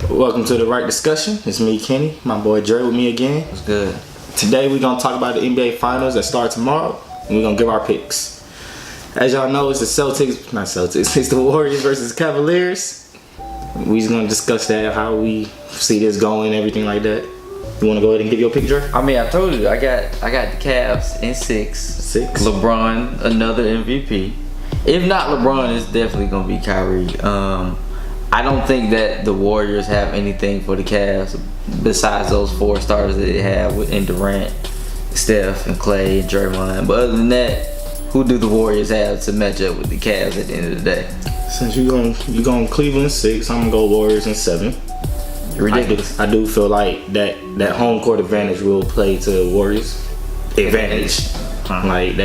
Welcome to the Wright discussion. It's me, Kenny, my boy Dre with me again. What's good? Today we're gonna talk about the NBA Finals that start tomorrow, and we're gonna give our picks. As y'all know, it's it's the Warriors versus Cavaliers. We're just gonna discuss that, how we see this going, everything like that. You wanna go ahead and give your pick, Dre? I mean, I told you, I got the Cavs in six. LeBron, another MVP. If not LeBron, it's definitely gonna be Kyrie. I don't think that the Warriors have anything for the Cavs besides those four starters that they have in Durant, Steph, and Clay, and Draymond. But other than that, who do the Warriors have to match up with the Cavs at the end of the day? Since you're going Cleveland 6, I'm gonna go Warriors in 7. Ridiculous. I do feel like that home court advantage will play to the Warriors' advantage. Like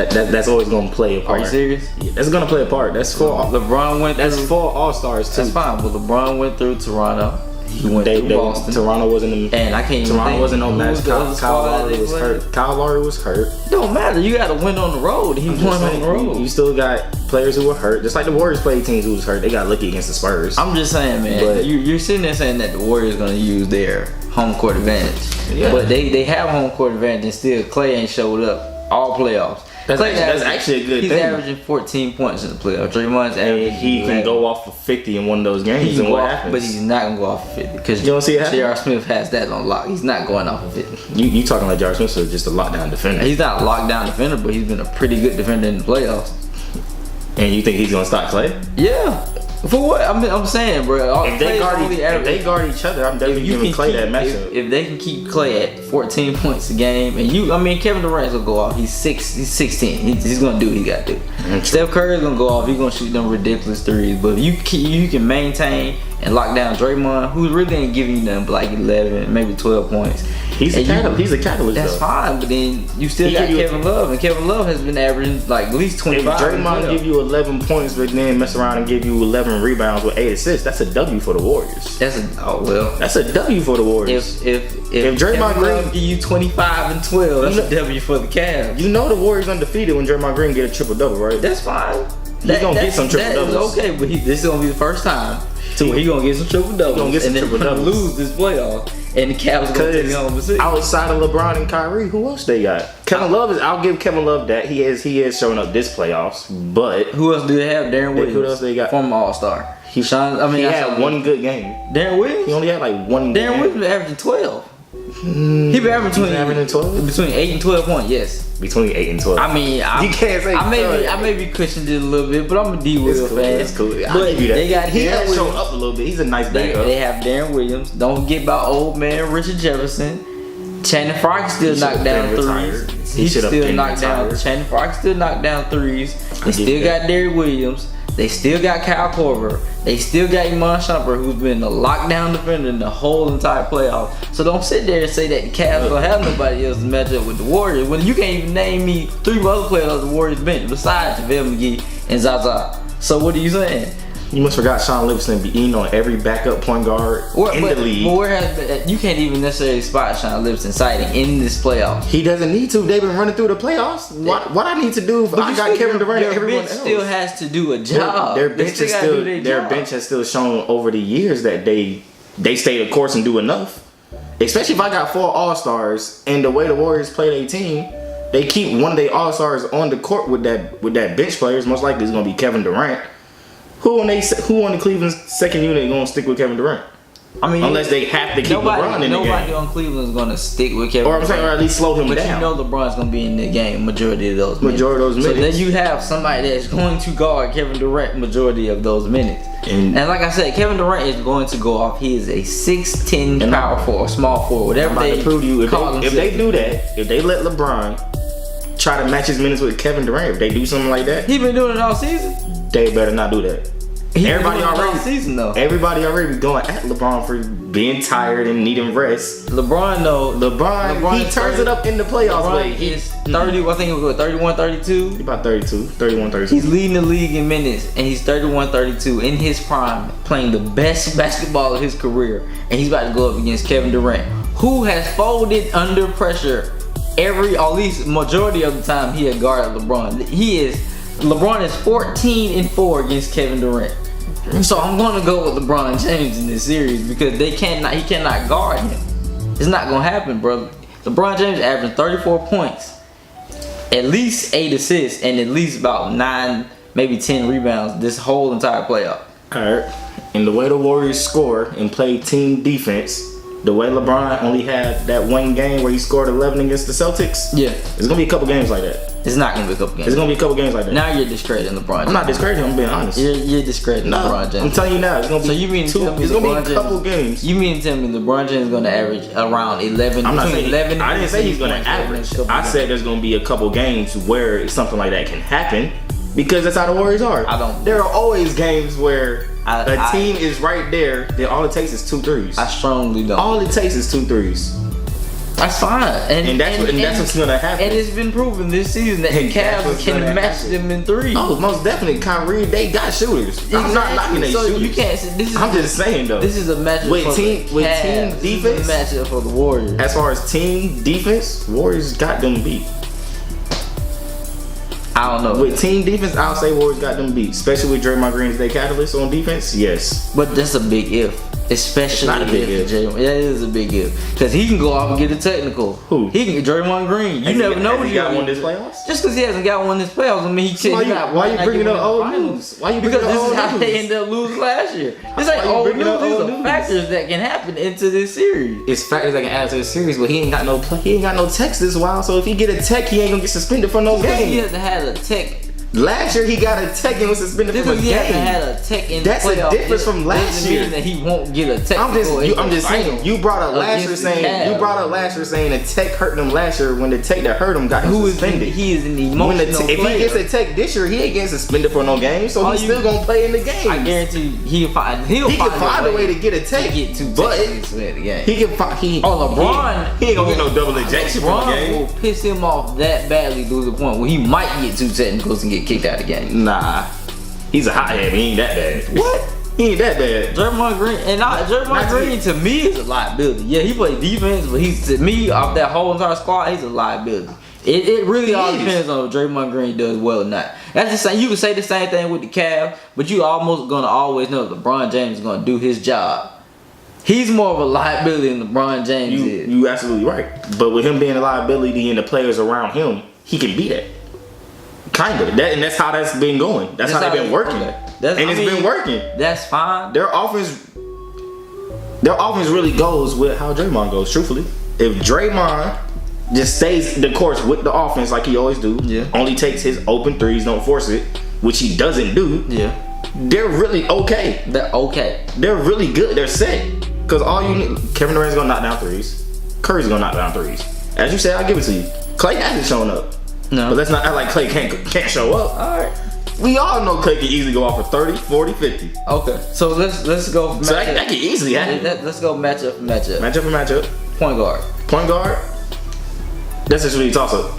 that's always gonna play a part. Are you serious? Yeah, that's gonna play a part. That's for LeBron went. That's for All-Stars too. That's fine. But LeBron went through Toronto. He went through Boston. Toronto wasn't in, and I can't even Toronto wasn't no match. Kyle Lowry was hurt. Kyle Lowry was hurt. Don't matter. You got to win on the road. He won on the road. You still got players who were hurt. Just like the Warriors played teams who was hurt. They got lucky against the Spurs. I'm just saying, man. But you're sitting there saying that the Warriors going to use their home court advantage. Yeah. But they have home court advantage, and still Clay ain't showed up all playoffs. That's actually a good thing. He's averaging 14 points in the playoffs. Draymond's averaging. He can go off for 50 in one of those games. And what happens? But he's not gonna go off for 50 because you don't see it happen? J.R. Smith has that on lock. He's not going off for 50. You talking like J.R. Smith is just a lockdown defender? He's not a lockdown defender, but he's been a pretty good defender in the playoffs. And you think he's gonna stop Clay? Yeah. For what? I'm saying, bro. If they guard each other, I'm definitely giving Clay that matchup. If they can keep Clay at 14 points a game, and Kevin Durant's gonna go off. He's 16. He's gonna do what he got to do. Steph Curry's gonna go off. He's gonna shoot them ridiculous threes. But if you can maintain and lock down Draymond, who really ain't giving you nothing but like 11, maybe 12 points. He's a catalyst. That's fine, but then you still got Kevin Love, and Kevin Love has been averaging like at least 25. If Draymond give you 11 points, but then mess around and give you 11 rebounds with 8 assists, that's a W for the Warriors. That's a W for the Warriors. If Draymond Green give you 25 and 12, that's a W for the Cavs. You know the Warriors undefeated when Draymond Green get a triple double, right? That's fine. He's gonna get some triple doubles. Okay, but this is gonna be the first time. So he gonna get some triple doubles, and then lose this playoff, and the Cavs are gonna take it home with 6. Outside of LeBron and Kyrie, who else they got? Kevin Love is. I'll give Kevin Love that he is showing up this playoffs. But who else do they have? Darren Williams. Who else they got? Former All-Star. He had one good game. Darren Williams. He only had like one. Darren Williams been averaging 12. He been averaging 12 between 8 and 12 points. Yes. Between 8 and 12. I mean, you can't say. I may be cushioned it a little bit, but I'm a D Will fan. It's cool. But they got he had shown up a little bit. He's a nice backup. They have Darren Williams. Don't get about old man Richard Jefferson. Channing Frye still knocked down threes. He still knocked down. Channing Frye still knocked down threes. They still got Darren Williams. They still got Kyle Korver. They still got Iman Shumpert, who's been a lockdown defender in the whole entire playoff. So don't sit there and say that the Cavs don't have nobody else to match up with the Warriors when you can't even name me 3 other players on the Warriors bench besides JaVale McGee and Zaza. So what are you saying? You must forgot Sean Livingston be eating on every backup point guard in the league. But you can't even necessarily spot Sean Livingston sighting in this playoff. He doesn't need to. They've been running through the playoffs. What I need to do if I got Kevin Durant and everyone else? Still has to do a job. Their bench has still shown over the years that they stay the course and do enough. Especially if I got 4 All-Stars and the way the Warriors play their team, they keep one of their All-Stars on the court with that bench players. Most likely it's gonna be Kevin Durant. Who on the Cleveland's second unit gonna stick with Kevin Durant? I mean, unless they have to keep LeBron in the game. Nobody on Cleveland's gonna stick with Kevin Durant. Or at least slow him down. But you know LeBron's gonna be in the game majority of those minutes. So then you have somebody that's going to guard Kevin Durant majority of those minutes. And like I said, Kevin Durant is going to go off. He is a 6'10" power forward, small forward, whatever they prove to you. If they do that, if they let LeBron try to match his minutes with Kevin Durant, if they do something like that, he been doing it all season. They better not do that. Everybody already be going at LeBron for being tired and needing rest. LeBron he turns it up in the playoffs. LeBron is 30. I think he was 31, 32. He's about 31, 32. He's leading the league in minutes, and he's 31, 32 in his prime, playing the best basketball of his career, and he's about to go up against Kevin Durant, who has folded under pressure at least majority of the time he had guarded LeBron. LeBron is 14-4 against Kevin Durant. So I'm gonna go with LeBron James in this series because he cannot guard him. It's not gonna happen, bro. LeBron James averaging 34 points, at least 8 assists, and at least about 9, maybe 10 rebounds this whole entire playoff. Alright. And the way the Warriors score and play team defense, the way LeBron only had that one game where he scored 11 against the Celtics, Yeah, it's gonna be a couple games like that. it's not gonna be a couple games. It's gonna be a couple games like that. Now you're discrediting LeBron James. I'm not discrediting him, I'm being honest. You're discrediting No, LeBron James. I'm telling you now, it's gonna be So you mean to tell me it's gonna LeBron be a couple James- games. You mean to tell me LeBron James is gonna average around 11? I'm not between saying 11 I didn't say he's gonna 16 points over the average. next couple I games? said there's gonna be a couple games where something like that can happen because that's how the Warriors are. I don't- There are always games where I- a team is right there, then all it takes is 2 threes. I strongly don't. All it takes is 2 threes. That's fine, And that's what's gonna happen. And it's been proven this season that the And that's Cavs what's can gonna match happen. them in threes. Oh, most definitely. Kyrie, they got shooters. I'm not knocking their so shooters. you can't say this is. I'm just saying though. This is a matchup With for team- the with Cavs. team This defense? is a matchup for the Warriors. As far as team defense, Warriors got them beat. I don't know, With team defense, I'll say Warriors got them beat. Especially with Draymond Green as their catalyst on defense, yes. but that's a big if. Especially Not a big if. Draymond. Yeah, it is a big if. Because he can go off and get a technical. Who? He can get Draymond Green. You Has never he, know has what he got one this playoffs? Just because he hasn't got one this playoffs, I mean, he can't. Why you bringing up old news? Why you bringing Because up this is old how news? they ended up losing last year. This ain't you old news. bringing up These old are news? factors that can happen into this series. It's factors that can add to the series, but he ain't got no play. He ain't got no techs this while. So if he get a tech, he ain't gonna get suspended for no Because he game. hasn't had a tech. Last year he got a tech and was suspended from a Because he hasn't game. had a tech in That's the a playoffs. difference from last doesn't year. mean that he won't get a technical. I'm just saying. You brought up last year against the saying a tech hurt them last year when the tech that hurt him got him Who is suspended. he is an When emotional if he player. gets a tech this year, he ain't getting suspended for no game, so All he's you- still gonna play in the game. I guarantee you, he'll find he can find a way to get a tech, to get 2 but techs in the game. he can find. LeBron, he ain't gonna get no double ejection from the LeBron game. will piss him off that badly to the point where he might get 2 technicals and get kicked out of the game. Nah, he's a hothead. He ain't that bad. What? He ain't that bad. Draymond Green Not Green to me is a liability. Yeah, he plays defense, but he's to me off that whole entire squad, he's a liability. It really all depends on if Draymond Green does well or not. That's the same. You can say the same thing with the Cavs, but you almost gonna always know LeBron James is gonna do his job. He's more of a liability than LeBron James is. You absolutely right. But with him being a liability and the players around him, he can be that. Kind of. And that's how that's been going. That's how they've been working. Okay. It's been working. That's fine. Their offense really goes with how Draymond goes, truthfully. If Draymond just stays the course with the offense like he always do, Yeah. only takes his open threes, don't force it, which he doesn't do, Yeah. they're really okay. They're okay. They're really good. They're set. Because all you need, Kevin Durant's gonna knock down threes. Curry's gonna knock down threes. As you said, I'll give it to you. Clay hasn't shown up. No. But let's not act like Clay can't show up. Alright. We all know Clay can easily go off for 30, 40, 50. Okay. So let's go So that can easily happen. Let's go matchup for matchup. Matchup for matchup. Point guard. Point guard. That's just really a toss up.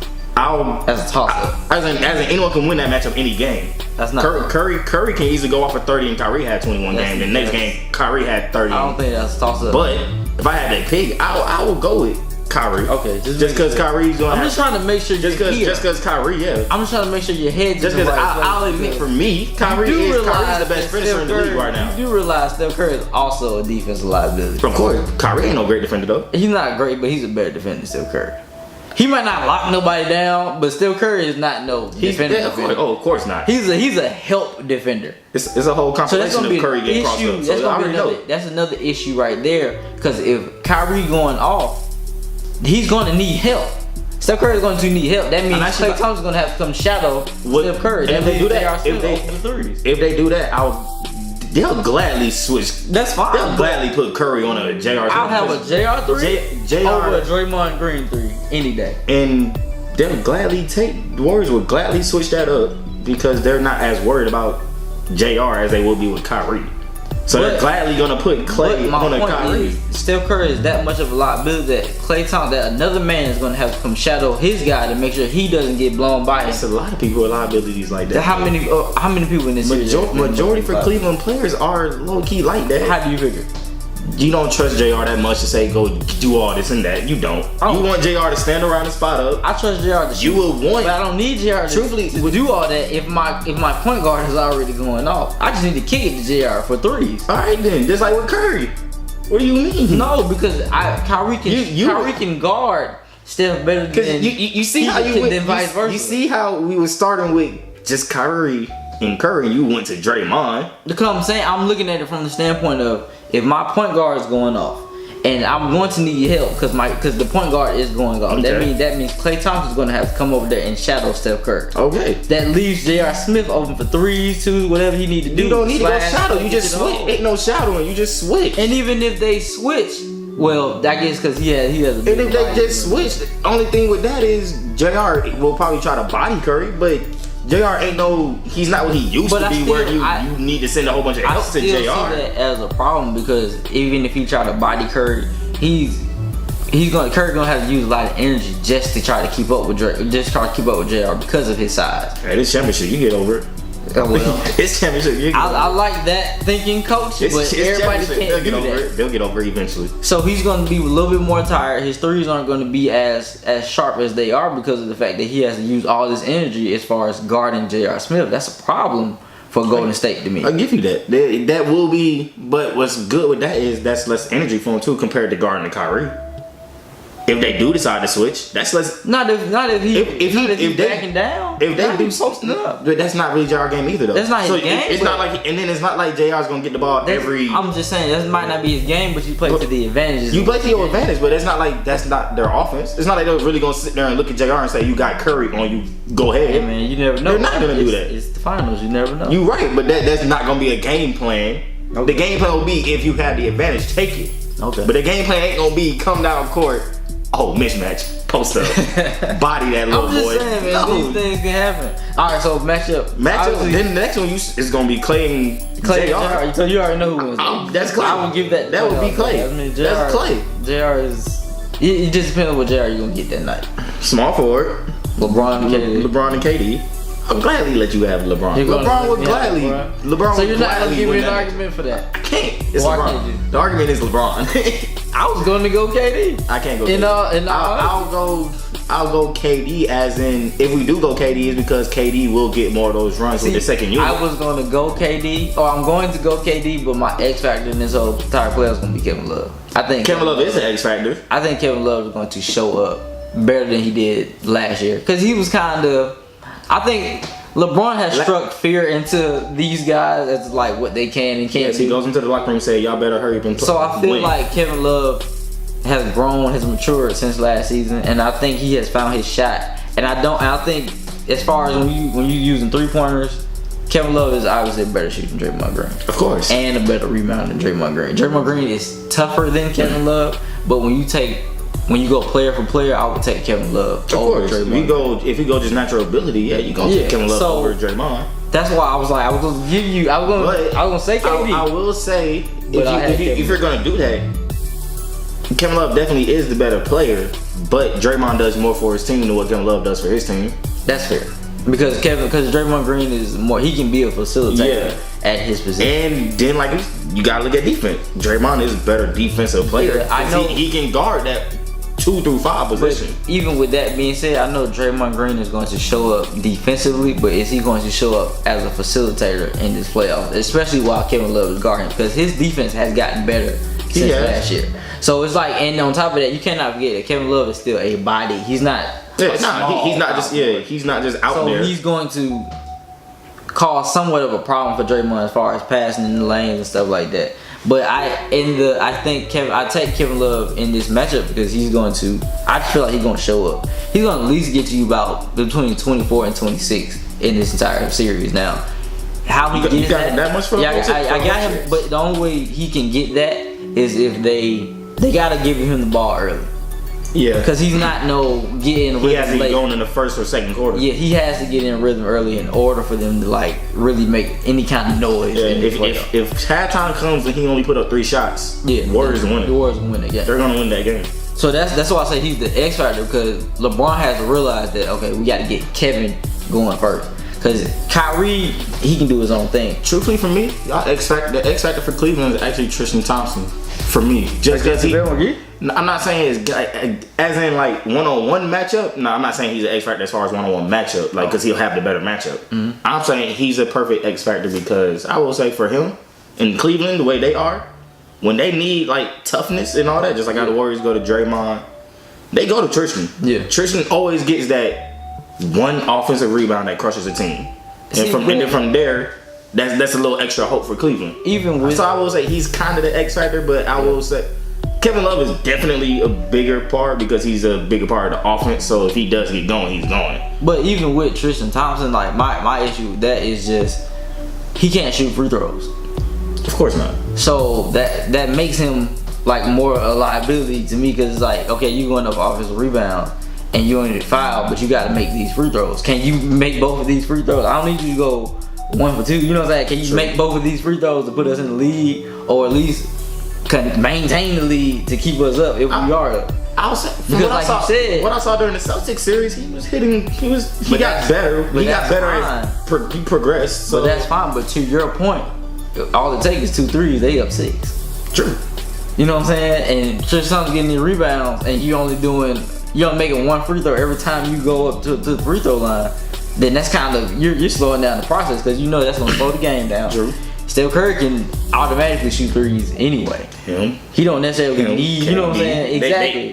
That's a toss up. As in anyone can win that matchup any game. That's not. Curry can easily go off for 30 and Kyrie had 21 That's- games. The next game Kyrie had 30. I don't think that's a toss up. But if I had that pick, I would go with Kyrie. Okay, just because Kyrie's gonna. I'm just trying to make sure you're here. Just because Kyrie, yeah. I'm just trying to make sure your head's Just in the because right place. I'll admit for me, Kyrie's the best finisher in the league right now. You do realize Steph Curry is also a defensive liability. Of course, Kyrie ain't no great defender though. He's not great, but he's a better defender than Steph Curry. He might not lock nobody down, but Steph Curry is not no defender. Of course not. He's a help defender. It's a whole So that's compilation gonna be of Curry an getting crossed issue. up. So I already know. That's another issue right there. Because if Kyrie going off, he's going to need help. Steph Curry is going to need help. That means Klay Thompson's going to have to come shadow Steph Curry. And if they do that, if they do that, they'll gladly switch. That's fine. They'll gladly put Curry on a JR. I'll have a JR 3 JR over a Draymond Green 3 any day. And they'll gladly the Warriors would gladly switch that up because they're not as worried about JR as they will be with Kyrie. So they're gladly gonna put Clay on a Kyrie. Steph Curry is that much of a liability that Klay Thompson, that another man is gonna have to come shadow his guy to make sure he doesn't get blown by There's a him. lot of people with liabilities like that. How many people in this series? Majority for Cleveland players are low key like that. How do you figure? you don't trust JR that much to say go do all this and that. You don't. You want JR to stand around and spot up. I trust JR to shoot. You would want. But I don't need JR to do all that if my point guard is already going off. I just need to kick it to JR for threes. All right then, just like with Curry. What do you mean? No, because Kyrie can guard Steph better than you see how you went. Vice versa. You see how we were starting with just Kyrie and Curry, and you went to Draymond. Because I'm saying I'm looking at it from the standpoint of if my point guard is going off, and I'm going to need help because the point guard is going off. Okay. That means Klay Thompson's going to have to come over there and shadow Steph Curry. Okay. That leaves J.R. Smith open for threes, twos, whatever he need to do. You don't need to go shadow. You just switch. Ain't no shadowing. You just switch. And even if they switch, well, I guess because he has. And if they just switch, the only thing with that is J.R. will probably try to body Curry, but JR he's not what he used to be, where you need to send a whole bunch of help to JR. I still see that as a problem because even if he try to body Curry, Curry's gonna have to use a lot of energy just to try to keep up with JR because of his size. Hey, this championship, you get over it. Oh, well, it's championship. I like that thinking, coach, but everybody can't do that. They'll get over it eventually. So he's going to be a little bit more tired. His threes aren't going to be as sharp as they are because of the fact that he has to use all this energy as far as guarding J.R. Smith. That's a problem for Golden State to me. I'll give you that. That will be, but what's good with that is that's less energy for him too compared to guarding Kyrie. If they do decide to switch, that's less. Not if he's backing down. If they do posting up, but that's not really JR game either though. That's not his game. It's not like, and then it's not like JR's gonna get the ball every. I'm just saying that might not be his game, but you play to the advantages. You play to your advantage, but it's not like that's not their offense. It's not like they're really gonna sit there and look at JR and say you got Curry on you. Go ahead. Yeah, man, you never know. They're not gonna do that. It's the finals. You never know. You're right, but that's not gonna be a game plan. Okay. The game plan will be if you have the advantage, take it. Okay. But the game plan ain't gonna be come down court. Oh, mismatch. Post up. Body that little boy. I'm just saying, man, these things can happen. All right, so matchup. Then the next one is going to be Klay and JR. So you already know who wins. That's Klay. I would give that. That would be Klay. I mean, that's Klay. JR is. It just depends on what JR you're going to get that night. Small forward. LeBron and KD. I'll gladly let you have LeBron. LeBron would gladly. LeBron. So you're not going to give me an argument for that? I can't. It's LeBron. The argument is LeBron. I was going to go KD. I can't go KD. I'll go KD as in if we do go KD is because KD will get more of those runs with the second unit. I was going to go KD, or I'm going to go KD, but my X factor in this whole entire play is going to be Kevin Love. I think Kevin Love is an X factor. I think Kevin Love is going to show up better than he did last year because he was kind of. I think LeBron has struck fear into these guys as like what they can and can't do. He goes into the locker room and say, "Y'all better hurry up and play." So I feel like Kevin Love has grown, has matured since last season, and I think he has found his shot. And I think as far as when you using 3-pointers, Kevin Love is obviously a better shooter than Draymond Green. Of course. And a better rebounder than Draymond Green. Draymond Green is tougher than Kevin Love, but when you go player for player, I would take Kevin Love over Draymond. If you go just natural ability, you gonna take Kevin Love over Draymond. That's why I was like, I was gonna say KD. I will say if you're gonna do that, Kevin Love definitely is the better player, but Draymond does more for his team than what Kevin Love does for his team. That's fair. Because Draymond Green is more, he can be a facilitator at his position. And then you gotta look at defense. Draymond is a better defensive player. Yeah, I know he can guard that 2 through 5 position. But even with that being said, I know Draymond Green is going to show up defensively, but is he going to show up as a facilitator in this playoff? Especially while Kevin Love is guarding, because his defense has gotten better since last year. So it's like, and on top of that, you cannot forget that Kevin Love is still a body. He's not. He's not just out there. So he's going to cause somewhat of a problem for Draymond as far as passing in the lanes and stuff like that. But I take Kevin Love in this matchup because I feel like he's going to show up. He's going to at least get you about between 24 and 26 in this entire series. Now, how he gets that much for I got him, but the only way he can get that is if they got to give him the ball early. Yeah, because he's not getting rhythm. He has to be going in the first or second quarter. Yeah, he has to get in rhythm early in order for them to really make any kind of noise. Yeah, if halftime comes and he only put up 3 shots, Warriors win it. The Warriors win it. Yeah, they're gonna win that game. So that's why I say he's the X factor because LeBron has to realize that we got to get Kevin going first. Cause Kyrie, he can do his own thing. Truthfully, for me, the X factor for Cleveland is actually Tristan Thompson. For me, just because I'm not saying it's as in like one-on-one matchup. No, I'm not saying he's an X factor as far as one-on-one matchup, like because he'll have the better matchup. Mm-hmm. I'm saying he's a perfect X factor because I will say for him in Cleveland, the way they are, when they need like toughness and all that, just like how the Warriors go to Draymond, they go to Tristan. Yeah, Tristan always gets that one offensive rebound that crushes a team, and then from there. That's a little extra hope for Cleveland. So I will say he's kind of the X factor, but I will say Kevin Love is definitely a bigger part because he's a bigger part of the offense. So if he does get going, he's going. But even with Tristan Thompson, like my issue with that is just he can't shoot free throws. Of course not. So that makes him like more a liability to me because it's like, okay, you going up offensive rebound and you only get fouled, but you got to make these free throws. Can you make both of these free throws? I don't need you to go 1 for 2, you know what I'm saying? Can you make both of these free throws to put us in the lead, or at least can maintain the lead to keep us up if we are up? I was because like you said, what I saw during the Celtics series, he was hitting. He got better. He got better as he progressed. So. But that's fine. But to your point, all it takes is 2 threes. They up 6. True. You know what I'm saying? And Tristan's getting the rebounds, and you're only making 1 free throw every time you go up to the free throw line. Then that's kind of you're slowing down the process because you know that's gonna slow the game down. True. Steph Curry can automatically shoot threes anyway. He don't necessarily need. You know what I'm saying? Exactly.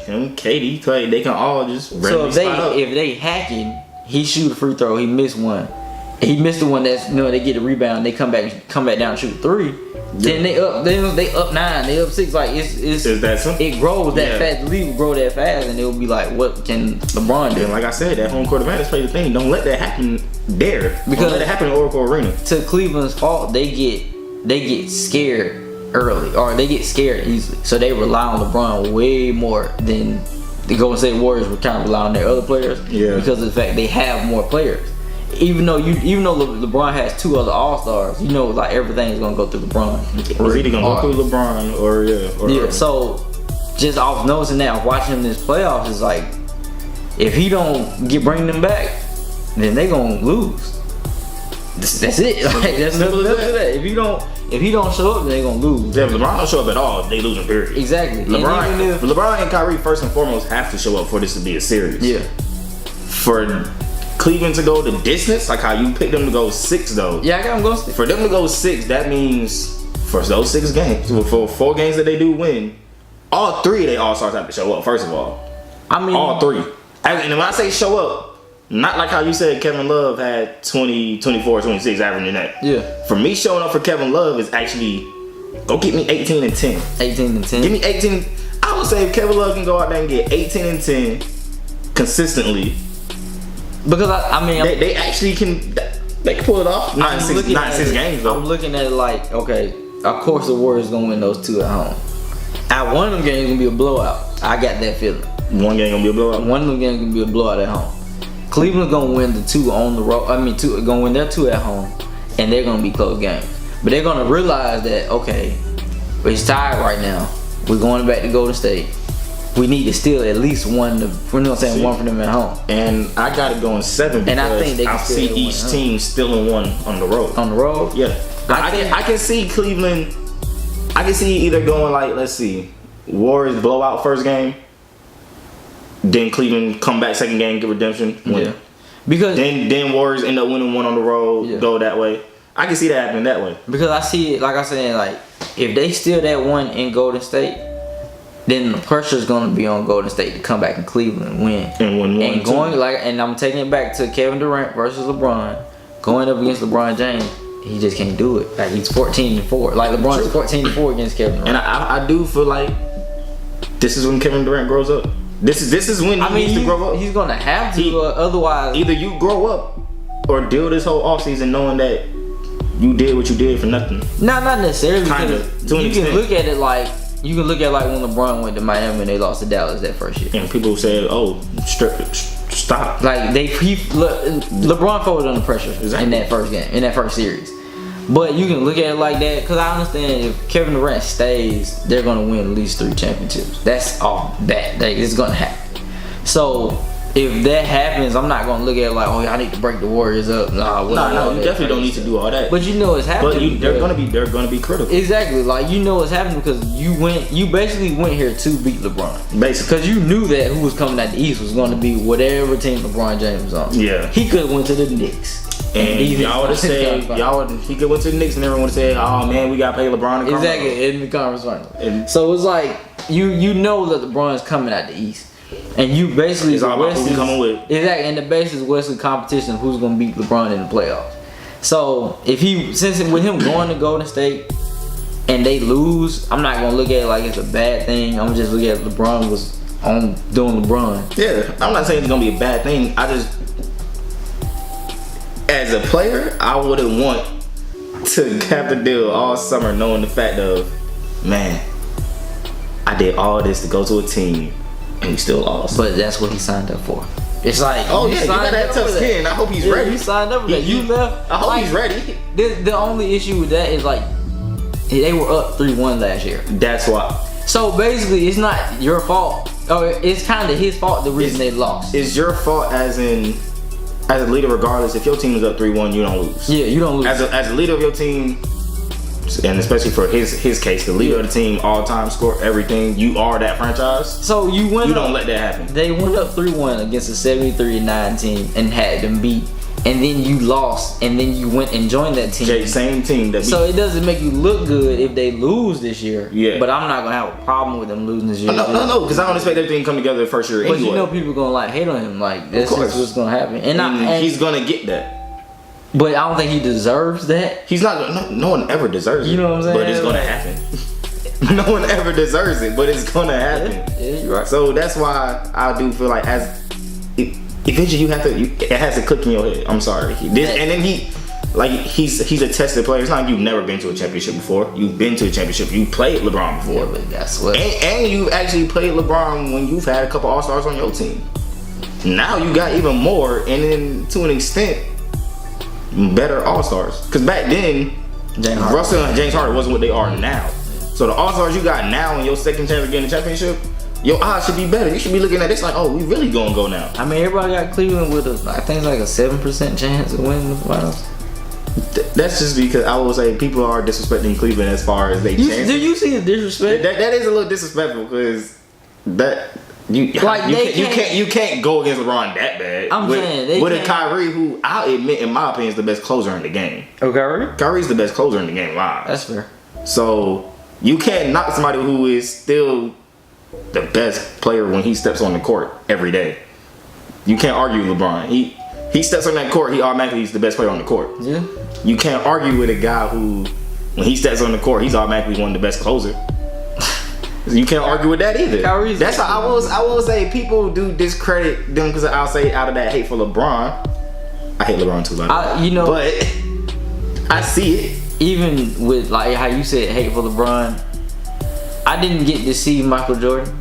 Him, KD, Clay, they can all just. So if they hacking, he shoot a free throw. He missed one. He missed the one that's they get the rebound. They come back down and shoot 3. Then they up 9. They up 6. Like it's that simple? It grows that fast. The league will grow that fast, and it'll be like, what can LeBron do? And like I said, that home court advantage play the thing. Don't let that happen there. Because don't let it happen in Oracle Arena. To Cleveland's fault, they get scared early, or they get scared easily. So they rely on LeBron way more than the Golden State Warriors would kind of rely on their other players. Yeah. Because of the fact they have more players. Even though LeBron has 2 other All-Stars, like everything is gonna go through LeBron. It's either gonna go through LeBron or So just off noticing that, watching this playoffs is like, if he don't bring them back, then they gonna lose. That's it. Like that's nothing to that. If he don't show up, then they gonna lose. Yeah, if LeBron don't show up at all, they losing period. Exactly. LeBron and Kyrie first and foremost have to show up for this to be a series. Yeah. For Cleveland to go the distance, like how you picked them to go 6 though. Yeah, I got them going 6. For them to go 6, that means for those 6 games, for 4 games that they do win, all 3 of their All-Stars have to show up, first of all. I mean, all 3. And when I say show up, not like how you said Kevin Love had 20, 24, 26 averaging that. Yeah. For me, showing up for Kevin Love is actually, go get me 18 and 10. 18 and 10? Give me 18. I would say if Kevin Love can go out there and get 18 and 10 consistently, because I mean they actually can pull it off. Not in 6 games though. I'm looking at it like, okay, of course the Warriors gonna win those 2 at home. At one of them games gonna be a blowout. I got that feeling. One game gonna be a blowout. One of them games gonna be a blowout at home. Cleveland's gonna win the 2 on the road. Gonna win their 2 at home, and they're gonna be close games. But they're gonna realize that, okay, it's tied right now. We're going back to Golden State. We need to steal at least 1 one for them at home. And I got it going 7 because and I think they can see each team stealing 1 on the road. On the road? Yeah. I can see Cleveland. I can see either going like, let's see, Warriors blowout first game, then Cleveland come back second game, get redemption, win. Yeah. Because then Warriors end up winning 1 on the road, go that way. I can see that happening that way. Because I see it, like I said, like if they steal that 1 in Golden State, then the pressure is going to be on Golden State to come back in Cleveland and win. And win 1. And going and I'm taking it back to Kevin Durant versus LeBron, going up against LeBron James. He just can't do it. Like he's 14-4. Like LeBron's 14-4 against Kevin Durant. And I do feel like this is when Kevin Durant grows up. This is when he needs to grow up. He's gonna have to, otherwise. Either you grow up or deal this whole offseason knowing that you did what you did for nothing. No, not necessarily. Kind of. You can look at it like when LeBron went to Miami and they lost to Dallas that first year. And people said, "Oh, stop." Like LeBron folded under pressure in that first game, in that first series. But you can look at it like that because I understand if Kevin Durant stays, they're gonna win at least 3 championships. That's all that it's gonna happen. So if that happens, I'm not gonna look at it like, oh, I need to break the Warriors up. No, you definitely don't need to do all that. But you know it's happening. But they're gonna be critical. Exactly, like you know it's happening because you basically went here to beat LeBron. Basically, because you knew that who was coming out the East was going to be whatever team LeBron James was on. Yeah, he could have went to the Knicks. And y'all would have said, he could went to the Knicks and everyone would have said, oh man, we got to play LeBron. Exactly, in the conference final. So it's like, you know that LeBron's coming out the East. And you basically, it's all about who you coming with. Exactly, and the basis is Wesley competition of who's going to beat LeBron in the playoffs. So since with him going to Golden State and they lose, I'm not going to look at it like it's a bad thing. I'm just looking at LeBron was on doing LeBron. Yeah, I'm not saying it's going to be a bad thing. I just, as a player, I wouldn't want to have to deal all summer knowing the fact of, man, I did all this to go to a team and we still lost. But that's what he signed up for. It's like, oh yeah, you got that tough skin. I hope he's ready. You signed up for that. You left. I hope he's ready. The only issue with that is like, they were up 3-1 last year. That's why. So basically, it's not your fault. Or it's kind of his fault. The reason they lost. It's your fault as a leader, regardless. If your team is up 3-1, you don't lose. Yeah, you don't lose. As a leader of your team, and especially for his case, the leader of the team, all time, score everything. You are that franchise. So you don't let that happen. They went up 3-1 against a 73-9 team and had them beat. And then you lost, and then you went and joined that team. Same team that beat. So it doesn't make you look good if they lose this year. Yeah. But I'm not gonna have a problem with them losing this year. No, because I don't expect everything to come together the first year anyway. But you know people gonna like hate on him, like that's what's gonna happen. And he's gonna get that. But I don't think he deserves that. He's not. No one ever deserves it. You know what I'm saying? But it's gonna happen. No one ever deserves it, but it's gonna happen. Yeah, you're right. So that's why I do feel like eventually it has to click in your head. I'm sorry. And then he's a tested player. It's not like you've never been to a championship before. You've been to a championship. You played LeBron before. Yeah, but that's what. And you've actually played LeBron when you've had a couple All-Stars on your team. Now you got even more, and then to an extent, better All-Stars. Because back then, Russell and James Harden wasn't what they are now. So the All-Stars you got now in your second chance of getting a championship, your odds should be better. You should be looking at this like, oh, we really gonna go now. I mean, everybody got Cleveland with I think it's like a 7% chance of winning the finals. That's just because I will say people are disrespecting Cleveland as far as they chance. Do you see the disrespect? That is a little disrespectful because you can't go against LeBron that bad. I'm saying with a Kyrie who I'll admit in my opinion is the best closer in the game. Oh, Kyrie? Kyrie's the best closer in the game live. That's fair. So you can't knock somebody who is still the best player when he steps on the court every day. You can't argue with LeBron. He steps on that court, he automatically is the best player on the court. Yeah. You can't argue with a guy who, when he steps on the court, he's automatically one of the best closers. You can't argue with that either. Kyrie's That's how I will say people do discredit them because I'll say out of that hate for LeBron. I hate LeBron too, but I see it. Even with like how you said hate for LeBron, I didn't get to see Michael Jordan.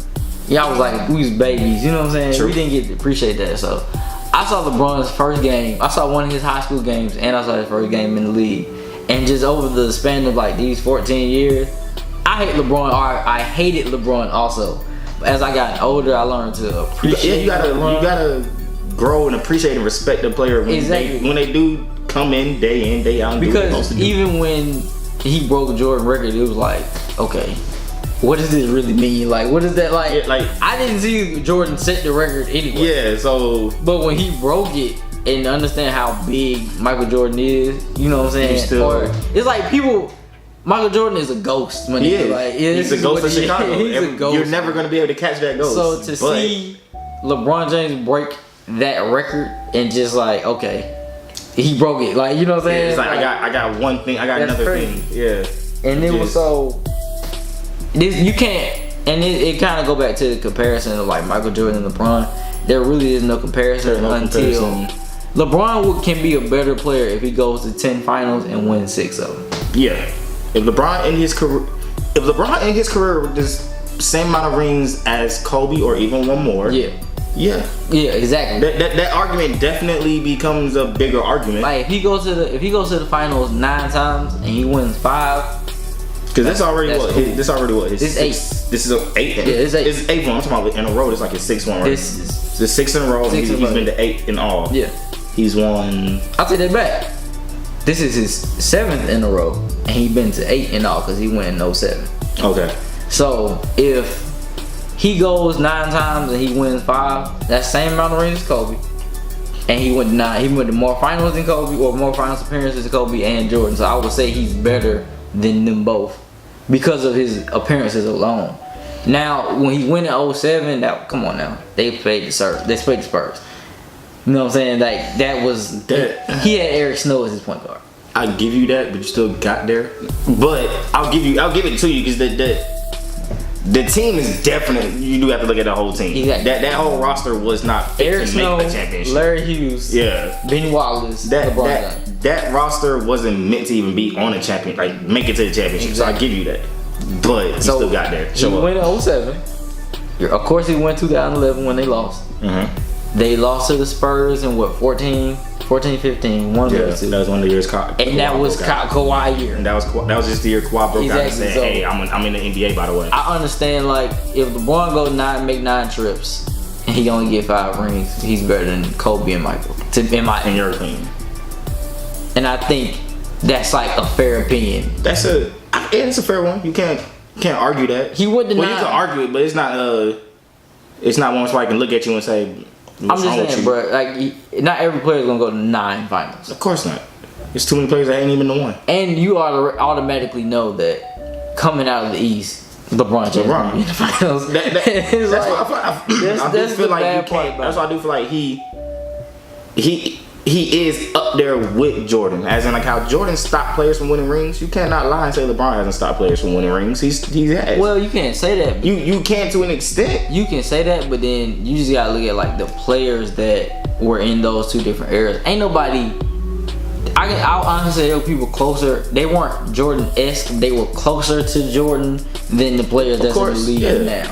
Y'all was like, we was babies, you know what I'm saying? True. We didn't get to appreciate that. So I saw LeBron's first game. I saw one of his high school games and I saw his first game in the league. And just over the span of like these 14 years, I hate LeBron. I hated LeBron also. But as I got older, I learned to appreciate LeBron. You gotta grow and appreciate and respect the player when they do come in day out and do what they're supposed to do. Even when he broke the Jordan record, it was like, okay, what does this really mean? Like, what is that like? Yeah, like I didn't see Jordan set the record anyway. Yeah, so but when he broke it and understand how big Michael Jordan is, you know what I'm saying? Or it's like Michael Jordan is a ghost. When he's a ghost of Chicago. He's a ghost. You're never gonna be able to catch that ghost. So to see LeBron James break that record and just like, okay, he broke it. Like, you know what I'm saying? It's like I got one thing. I got another crazy. thing. Yeah. And it was so. You can't, and it kind of go back to the comparison of like Michael Jordan and LeBron. There really is no comparison until LeBron can be a better player if he goes to 10 finals and wins 6 of them. Yeah, if LeBron in his career with this same amount of rings as Kobe or even one more. Yeah, exactly. That argument definitely becomes a bigger argument. Like if he goes to the finals 9 times and he wins 5. Because this already what? His This is 8. This is 8. Yeah, it's 8. It's 8th one. I'm talking about in a row. It's like his 6th one, right? This is the 6 in a row. He's been to 8 in all. Yeah. He's won. I'll take that back. This is his 7th in a row, and he's been to 8 in all because he went in 07. Okay. So if he goes 9 times and he wins 5, that's the same amount of rings as Kobe. And he went 9. He went to more finals than Kobe, or more finals appearances than Kobe and Jordan. So I would say he's better than them both because of his appearances alone. Now, when he went in 07, come on now, they played the Spurs. They played the Spurs. You know what I'm saying? Like that was he had Eric Snow as his point guard. I give you that, but you still got there. But I'll give it to you because the team is definitely. You do have to look at the whole team. Exactly. That whole roster was not fit Eric to Snow, make a championship. Larry Hughes, yeah, Ben Wallace, LeBron James. That roster wasn't meant to even be on a champion, like make it to the championship. Exactly. So I give you that. But he still got there. He went in 07. Of course, he went 2011 when they lost. Mm-hmm. They lost to the Spurs in what 14, 15. One of those two. That was one of the years. And that was Kawhi year. And that was just the year Kawhi broke out and said, "Hey, I'm in the NBA, by the way." I understand, like if LeBron go make 9 trips and he only get 5 rings, he's better than Kobe and Michael. In your opinion. And I think that's like a fair opinion. It's a fair one. You can't argue that. He would deny. Well, you can argue it, but it's not one where I can look at you and say, I'm just saying, bro. Like, not every player is gonna go to 9 finals. Of course not. There's too many players that ain't even the one. And you automatically know that coming out of the East, LeBron James will be in the finals. That's the bad part. That's why I do feel like he is up there with Jordan. As in, like how Jordan stopped players from winning rings. You cannot lie and say LeBron hasn't stopped players from winning rings. He has. Well, you can't say that. You can to an extent. You can say that, but then you just gotta look at like the players that were in those 2 different eras. Ain't nobody. I'll honestly say there were people closer. They weren't Jordan-esque. They were closer to Jordan than the players that's in the league now.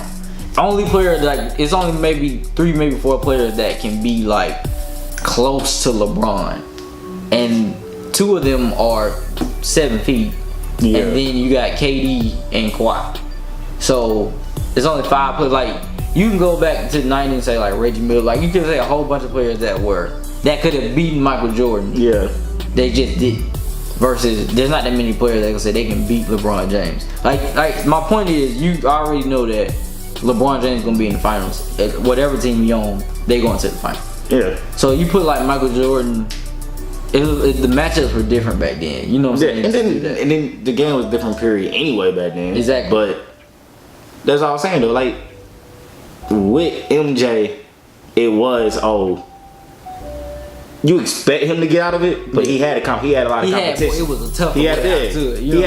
Only player it's only maybe 3, maybe 4 players that can be like close to LeBron, and 2 of them are 7 feet, and then you got KD and Kawhi. So there's only 5 players. Like you can go back to the 90s and say like Reggie Miller. Like you can say a whole bunch of players that could have beaten Michael Jordan. Yeah, they just didn't. Versus there's not that many players that can say they can beat LeBron James. Like my point is, you already know that LeBron James is gonna be in the finals. Whatever team he on, they going to the finals. Yeah. So you put like Michael Jordan, the matchups were different back then. You know what I'm saying? And then the game was a different period anyway back then. Exactly. But that's all I'm saying though. Like with MJ, it was you expect him to get out of it, but he had a lot of competition. It was a tough. He had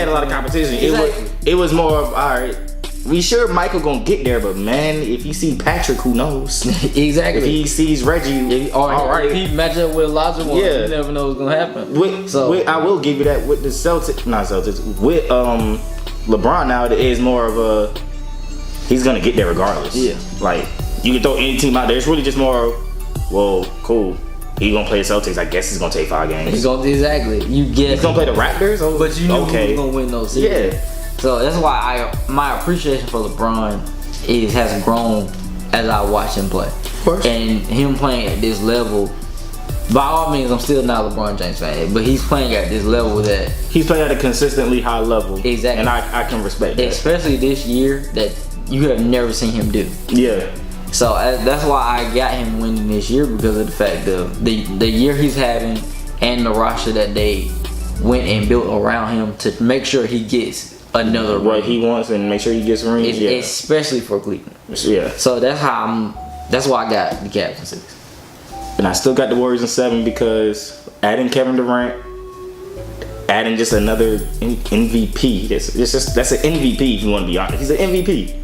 a lot of competition. Exactly. It was more of all right. We sure Michael gonna get there, but man, if he see Patrick, who knows? Exactly. If he sees Reggie, if he match up with Elijah, you never know what's gonna happen. I will give you that with the Celtics, with LeBron now, it is more of a he's gonna get there regardless. Yeah. Like you can throw any team out there. It's really just more, well, cool. He gonna play the Celtics. I guess he's gonna take 5 games. He's gonna play the Raptors. But you know who's gonna win those series. Yeah. So that's why my appreciation for LeBron has grown as I watch him play. Of course. And him playing at this level, by all means, I'm still not a LeBron James fan, but he's playing at this level that he's playing at a consistently high level. Exactly. And I can respect that. Especially this year that you have never seen him do. Yeah. So that's why I got him winning this year, because of the fact of the year he's having and the roster that they went and built around him to make sure he gets another ring. What he wants and make sure he gets rings. Yeah. Especially for Cleveland. Yeah. So that's why I got the Cavs in 6. And I still got the Warriors in 7 because adding Kevin Durant, adding just another MVP. That's an MVP if you want to be honest. He's an MVP.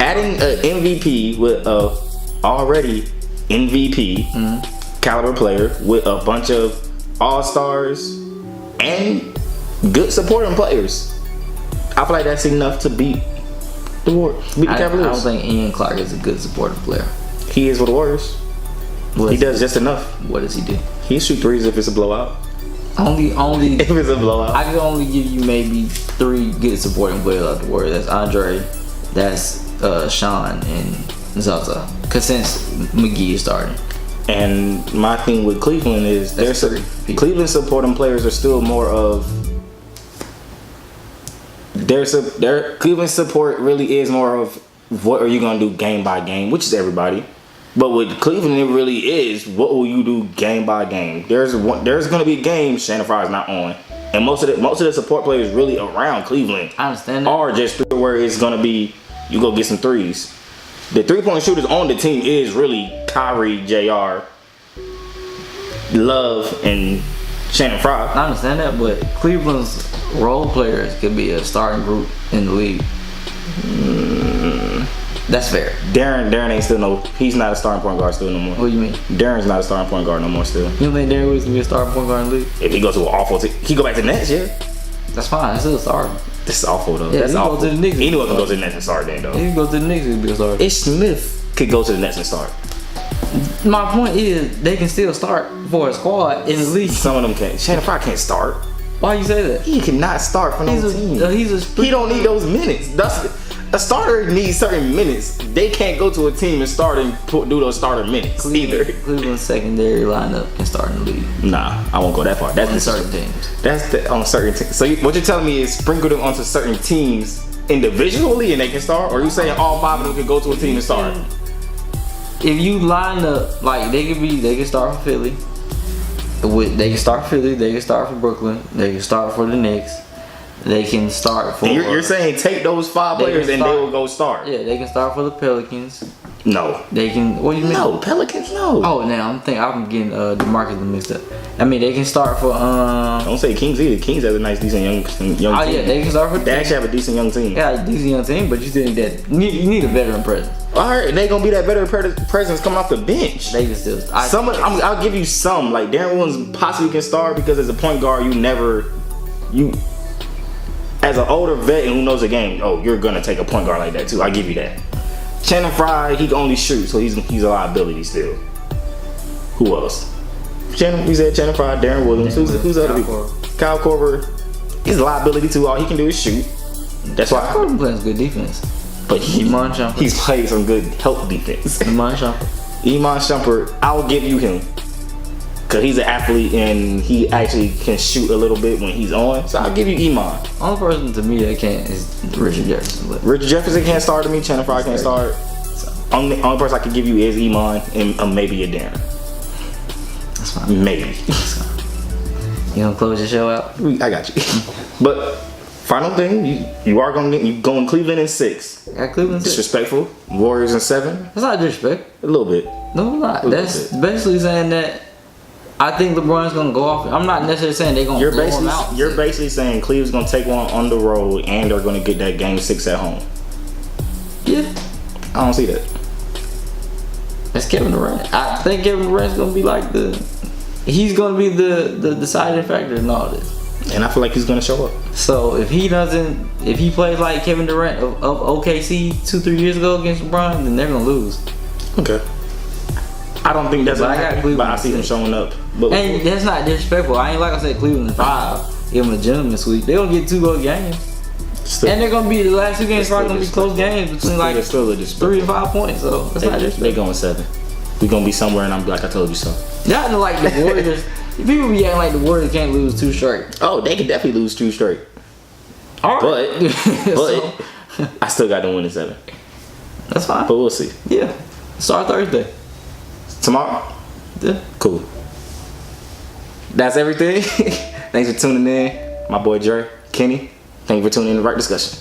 Adding an MVP with a already MVP caliber player with a bunch of all-stars and good supporting players. I feel like that's enough to beat the Cavaliers. I don't think Ian Clark is a good supporting player. He is with the Warriors. He does just enough. What does he do? He shoot threes if it's a blowout. Only if it's a blowout. I can only give you maybe 3 good supporting players out the Warriors. That's Andre, that's Sean, and Zaza. Cause since McGee is starting. And my thing with Cleveland is Cleveland supporting players are still more of their Cleveland support really is more of what are you gonna do game by game, which is everybody. But with Cleveland, it really is what will you do game by game. There's gonna be games Shannon Fry's not on, and most of the support players really around Cleveland. I understand that. Are just where it's gonna be you go get some threes. The 3-point shooters on the team is really Kyrie, JR, Love, and Shannon Fry. I understand that, but Cleveland's role players could be a starting group in the league. That's fair. Darren ain't still he's not a starting point guard still no more. What do you mean? Darren's not a starting point guard no more still. You don't think Darren Williams can be a starting point guard in the league? If he goes to an awful team, he go back to the Nets, yeah. That's fine. That's still a starter. This is awful though. Yeah, that's awful. Go to the Knicks. Anyone can go to the Nets and start then though. He can go to the Knicks and be a starter. Ish Smith could go to the Nets and start. My point is they can still start for a squad in the league. Some of them can't. Shannon Fry can't start. Why you say that? He cannot start for no team. He don't need those minutes. A starter needs certain minutes. They can't go to a team and start and do those starter minutes either. Cleveland's secondary lineup can start in the league. Nah, I won't go that far. That's on certain teams. That's on certain teams. So what you're telling me is sprinkle them onto certain teams individually and they can start? Or are you saying all 5 of them can go to a team and start? If you line up, like they can start for Philly. They can start for Philly. They can start for Brooklyn. They can start for the Knicks. They can start for. You're saying take those 5 players and they will go start. Yeah, they can start for the Pelicans. No. They can. What do you mean? No, Pelicans. No. Oh, now I'm getting DeMarcus mixed up. I mean, they can start for. Don't say Kings either. Kings has a nice, decent young team. Oh yeah, they can start for. They actually have a decent young team. Yeah, a decent young team, but you still need that. You need a veteran presence. All right, they gonna be that better presence coming off the bench. They can still. I'll give you some. Like Darren Williams possibly can start because as a point guard, as an older vet and who knows the game, you're gonna take a point guard like that too. I'll give you that. Shannon Fry, he can only shoot, so he's a liability still. Who else? We said Shannon Fry, Darren Williams. Who's the other people? Kyle Korver. He's a liability too. All he can do is shoot. That's why. Korver plays good defense. But he's played some good help defense. Iman Shumpert, I'll give you him. Because he's an athlete and he actually can shoot a little bit when he's on. So I'll give you Iman. Only person to me that can't is Richard Jefferson. Richard Jefferson can't start to me. Shannon Fry can't start. Only person I can give you is Iman and maybe a Darren. That's fine. Maybe. That's fine. You gonna close your show out? I got you. But final thing, you going Cleveland in 6. Got Cleveland 6. Disrespectful. Warriors in 7. That's not disrespect. A little bit. No, not. That's basically saying that I think LeBron's gonna go off. I'm not necessarily saying they're gonna blow him out. You're basically saying Cleveland's gonna take one on the road and they're gonna get that game 6 at home. Yeah. I don't see that. That's Kevin Durant. I think Kevin Durant's gonna be like he's gonna be the deciding factor in all this. And I feel like he's gonna show up. So if he plays like Kevin Durant of OKC 2-3 years ago against LeBron, then they're gonna lose. Okay. I don't think that's but I see him showing up. But and that's not disrespectful. I ain't like I said Cleveland 5. Give them a gentleman sweep. They're gonna get 2 good games. And they're gonna be the last 2 games probably gonna be close games between like 3 and 5 points. So that's not disrespectful. They going 7. We gonna be somewhere and I'm like I told you so. Not like the Warriors. People be acting like the Warriors can't lose 2 straight. Oh, they can definitely lose 2 straight. All right. But I still got them winning 7. That's fine. But we'll see. Yeah. Start Thursday. Tomorrow? Yeah. Cool. That's everything. Thanks for tuning in. My boy Jerry, Kenny. Thank you for tuning in to Wright Discussion.